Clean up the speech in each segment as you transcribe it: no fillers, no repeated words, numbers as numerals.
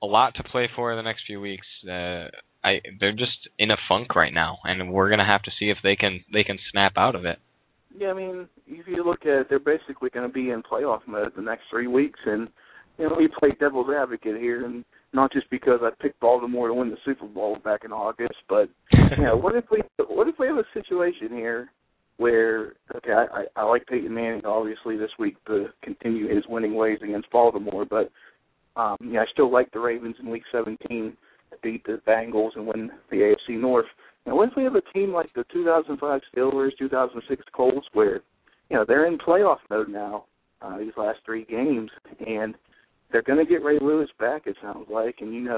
a lot to play for the next few weeks. They're just in a funk right now, and we're gonna have to see if they can snap out of it. Yeah, I mean, if you look at it, they're basically going to be in playoff mode the next 3 weeks, and we play devil's advocate here, and not just because I picked Baltimore to win the Super Bowl back in August, but what if we have a situation here where I like Peyton Manning obviously this week to continue his winning ways against Baltimore, but I still like the Ravens in Week 17 to beat the Bengals and win the AFC North. Now, what if we have a team like the 2005 Steelers, 2006 Colts, where they're in playoff mode now these last 3 games, and they're going to get Ray Lewis back, it sounds like, and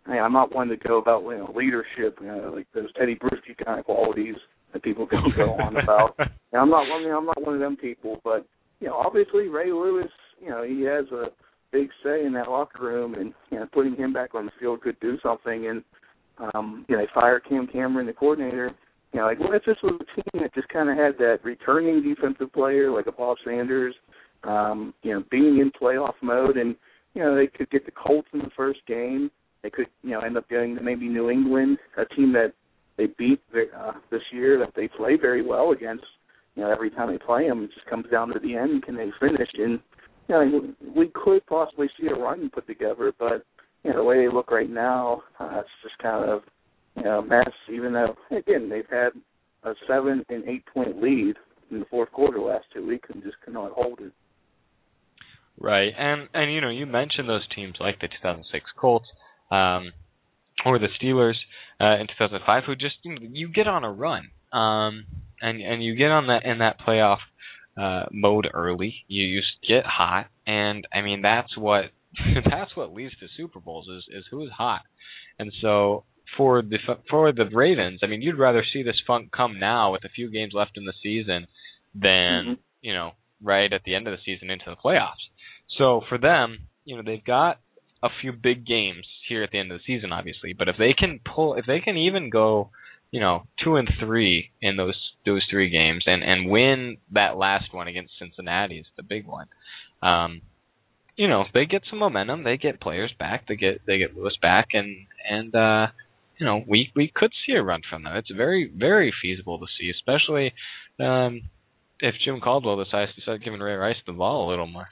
I'm not one to go about leadership, like those Teddy Bruschi kind of qualities that people go on about. I'm not one of them people, but obviously Ray Lewis, he has a big say in that locker room, and putting him back on the field could do something. And they fire Cam Cameron, the coordinator. What if this was a team that just kind of had that returning defensive player, like a Bob Sanders, being in playoff mode, and they could get the Colts in the first game. They could end up getting maybe New England, a team that they beat this year that they play very well against. Every time they play them, it just comes down to the end. Can they finish? And we could possibly see a run put together, but the way they look right now, it's just kind of a mess. Even though, again, they've had a 7- and 8-point lead in the fourth quarter last 2 weeks and just cannot hold it. Right, and you mentioned those teams like the 2006 Colts or the Steelers in 2005, who just you get on a run, and you get on that playoff mode early. You get hot, and I mean that's what leads to Super Bowls is who is hot. And so for the Ravens, I mean, you'd rather see this funk come now with a few games left in the season than right at the end of the season into the playoffs. So for them, they've got a few big games here at the end of the season, obviously. But if they can even go 2-3 in those 3 games and win that last one against Cincinnati, is the big one. They get some momentum, they get players back, they get Lewis back, and we could see a run from them. It's very, very feasible to see, especially if Jim Caldwell decides to start giving Ray Rice the ball a little more.